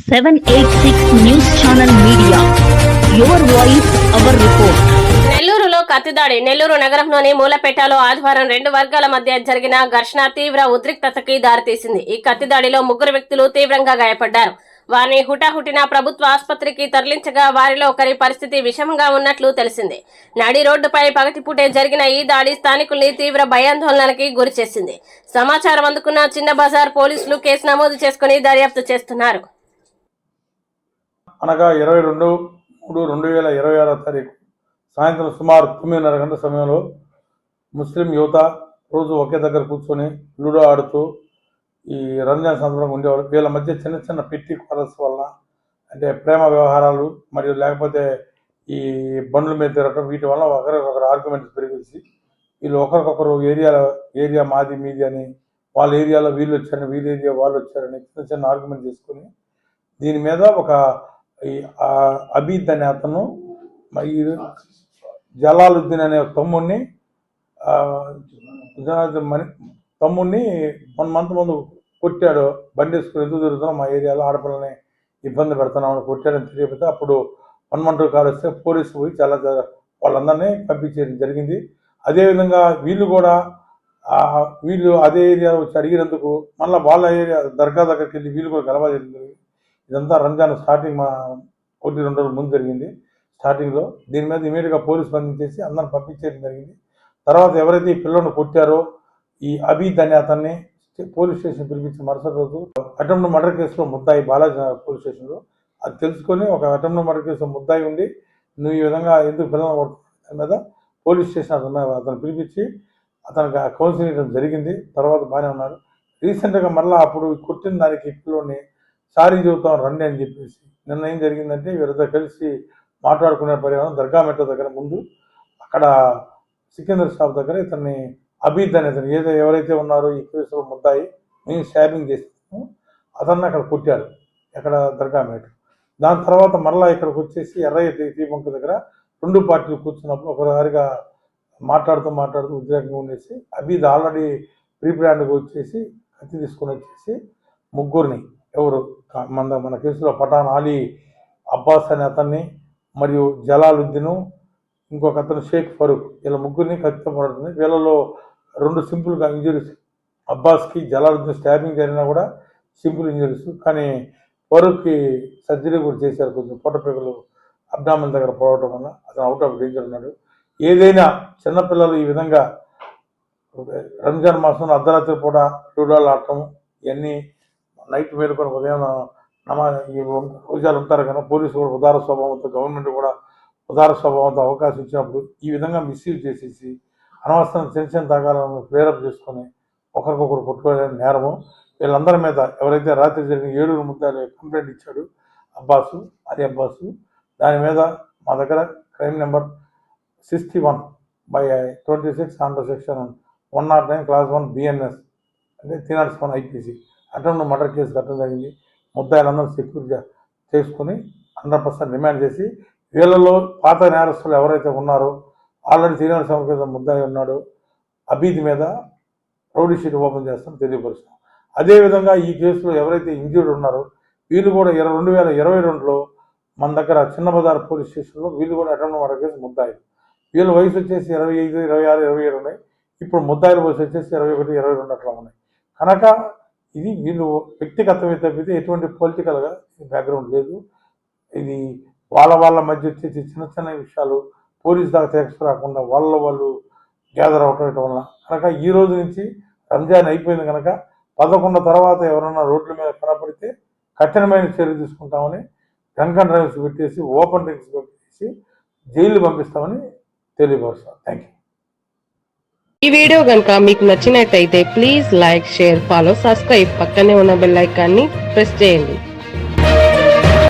786 news channel media, your voice our report. నెల్లూరులో కత్తిదాడి. నెల్లూరు నగరంలోని మూలపేటలో ఆదివారం రెండు వర్గాల మధ్య జరిగిన ఘర్షణ తీవ్ర ఉద్రిక్తతకి దారితీసింది. ఈ కత్తిదాడిలో ముగ్గురు వ్యక్తులు తీవ్రంగా గాయపడ్డారు. వారిని హుటాహుటిన ప్రభుత్వ ఆసుపత్రికి తరలించగా వారిలో ఒకరి పరిస్థితి విషమంగా ఉన్నట్లు తెలిసింది. నడి రోడ్డుపై పగటిపూటే జరిగిన ఈ దాడి స్థానికుల్ని తీవ్ర భయాందోళనకి గురిచేసింది. సమాచారం అందుకున్న చిన్న బజార్ పోలీసులు కేసు నమోదు చేసుకుని దర్యాప్తు చేస్తున్నారు. అనగా 22/3/2026 సాయంత్రం సుమారు 9:30 గంటల సమయంలో ముస్లిం యువత రోజు ఒకే దగ్గర కూర్చొని లూడో ఆడుతూ ఈ రంజాన్ సందర్భంగా ఉండేవారు. వీళ్ళ మధ్య చిన్న చిన్న పెట్టి క్వారల్స్ వల్ల, అంటే ప్రేమ వ్యవహారాలు మరియు లేకపోతే ఈ బండ్ల మీద తిరగటం, వీటి వల్ల ఒకరికొకరు ఆర్గ్యుమెంట్స్ పెరిగేసి వీళ్ళు ఒకరికొకరు ఏరియా మాది మీది అని, వాళ్ళ ఏరియాలో వీళ్ళు వచ్చారని, వీళ్ళ ఏరియా వాళ్ళు వచ్చారని చిన్న చిన్న ఆర్గ్యుమెంట్ చేసుకుని దీని మీద ఒక అబీద్ అనే అతను ఈ జలాలుద్దీన్ అనే తమ్ముడిని 1 మంత్ ముందు కొట్టాడు. బండి వేసుకుని ఎందుకు తిరుగుతున్నాం, మా ఏరియాలో ఆడపిల్లని ఇబ్బంది పెడుతున్నామని కొట్టాడని తెలియకపోతే అప్పుడు 112 కాల్ వస్తే పోలీసు పోయి చాలా వాళ్ళందరినీ పంపించేయడం జరిగింది. అదేవిధంగా వీళ్ళు అదే ఏరియా వచ్చి అడిగినందుకు మళ్ళీ వాళ్ళ ఏరియా దర్గా దగ్గరికి వెళ్ళి వీళ్ళు కూడా గలవా జరిగింది. ఇదంతా రంజాన్ స్టార్టింగ్ 1-2 రోజుల ముందు జరిగింది. స్టార్టింగ్లో దీని మీద ఇమీడియట్గా పోలీసు బంధించేసి అందరిని పంపించేయడం జరిగింది. తర్వాత ఎవరైతే ఈ పిల్లలను కొట్టారో ఈ అబీద్ అనే అతన్ని పోలీస్ స్టేషన్ పిలిపించి మరుసటి రోజు అటెంప్ట్ మర్డర్ కేసులో ముద్దాయి బాలాజీ పోలీస్ స్టేషన్లో అది తెలుసుకొని ఒక అటెంప్ట్ మర్డర్ కేసులో ముద్దాయి ఉండి నువ్వు ఈ విధంగా ఎందుకు పిల్లలను కొడుతున్న మీద పోలీస్ స్టేషన్ అతను పిలిపించి అతనికి కౌన్సిలింగ్ ఇవ్వడం జరిగింది. తర్వాత బాగానే ఉన్నారు. రీసెంట్గా మళ్ళీ అప్పుడు కొట్టిన దానికి పిల్లోని సారీ చెబుతాం రండి అని చెప్పేసి నిన్న ఏం జరిగిందంటే వీరితో కలిసి మాట్లాడుకునే పరిహారం దర్గా మెట్రో దగ్గర ముందు అక్కడ సికిందర్ షాప్ దగ్గర ఇతన్ని అబీద్ అనే అతను ఎవరైతే ఉన్నారో ఈ కేసులో ముద్దాయి మేము స్టాబింగ్ చేస్తాము అతన్ని అక్కడ కొట్టారు ఎక్కడ దర్గా మెట్రో. దాని తర్వాత మళ్ళీ ఇక్కడికి వచ్చేసి ఎర్రయ్య టీ బంక్ దగ్గర 2 పార్టీలు కూర్చున్నప్పుడు ఒకసారిగా మాట్లాడుతూ ఉద్రేకంగా ఉండేసి అబీద్ ఆల్రెడీ ప్రీప్లాన్డ్గా వచ్చేసి కత్తి తీసుకొని వచ్చేసి ముగ్గురిని మన కేసులో పఠాన్ అలీ అబ్బాస్ అనే అతన్ని మరియు జలాలుద్దీను ఇంకొక అతను షేక్ ఫరూక్ వీళ్ళ ముగ్గురిని కత్తితో పడుతుంది. వీళ్ళలో 2 సింపుల్గా ఇంజరీస్, అబ్బాస్కి జలాలుద్దీన్ స్టాబింగ్ జరిగినా కూడా సింపుల్ ఇంజరీస్, కానీ ఫరూక్కి సర్జరీ కూడా చేశారు. కొంచెం పొట్టపేకలు అబ్డామిన్ దగ్గర పోవడం వల్ల అతను అవుట్ ఆఫ్ డేంజర్ ఉన్నాడు. ఏదైనా చిన్నపిల్లలు ఈ విధంగా రంజాన్ మాసంలో అర్ధరాత్రి పూట లూడోలు ఆడటం ఇవన్నీ నైట్ మేలుకొని ఉదయం ఈ రోజాలు ఉంటారు కదా, పోలీసు కూడా ఉదార స్వభావంతో, గవర్నమెంట్ కూడా ఉదార స్వభావంతో అవకాశం ఇచ్చినప్పుడు ఈ విధంగా మిస్యూజ్ చేసేసి అనవసరం చిన్న తాగాలను ప్రేరప్ చేసుకొని ఒకరికొకరు కొట్టుకోవడం నేరము. వీళ్ళందరి మీద ఎవరైతే రాత్రి జరిగిన 7 ముద్దాలు కంప్లైంట్ ఇచ్చాడు అబ్బాసు, దాని మీద మా దగ్గర crime number 61/26 under section 109 class 1 BNS అంటే 307 IPC అటెంప్ట్ మర్డర్ కేసు కట్టడం జరిగింది. ముద్దాయిలందరూ సెక్యూర్గా చేసుకుని 100% రిమాండ్ చేసి వీళ్ళలో పాత నేరస్తులు ఎవరైతే ఉన్నారో ఆల్రెడీ 307 కింద ముద్దాయి ఉన్నాడు అబీద్ మీద రౌడీ షీట్ ఓపెన్ చేస్తాం తెలియపరుస్తాం. అదేవిధంగా ఈ కేసులో ఎవరైతే ఇంజూర్డ్ ఉన్నారో వీళ్ళు కూడా 2022లో మన దగ్గర చిన్న బజార్ పోలీస్ స్టేషన్లో వీళ్ళు కూడా అటెంప్ట్ మర్డర్ కేసు ముద్దాయి. వీళ్ళ వయసు వచ్చేసి 25, 26, 27 ఉన్నాయి. ఇప్పుడు ముద్దాయిల వయసు వచ్చేసి 21, 22 అట్లా ఉన్నాయి. కనుక ఇది వీళ్ళు వ్యక్తిగతమే తప్పితే ఎటువంటి పొలిటికల్గా బ్యాక్గ్రౌండ్ లేదు. ఇది వాళ్ళ మధ్య వచ్చేసి చిన్న చిన్న విషయాలు పోలీస్ దాకా తీసుకురాకుండా వాళ్ళు గ్యాదర్ అవటం వల్ల కనుక ఈ రోజు నుంచి రంజాన్ అయిపోయింది కనుక 11 తర్వాత ఎవరన్నా రోడ్ల మీద కనపడితే కఠినమైన చర్య తీసుకుంటామని డ్రంక్ అండ్ డ్రైవ్స్ పెట్టేసి ఓపెన్ డ్రింక్స్ పెట్టేసి జైలు పంపిస్తామని తెలియపరుస్తాం. Thank you. ఈ వీడియో కనుక మీకు నచ్చినట్టయితే please like, share, follow, subscribe, పక్కనే ఉన్న బెల్ ఐకాన్ని ప్రెస్ చేయండి.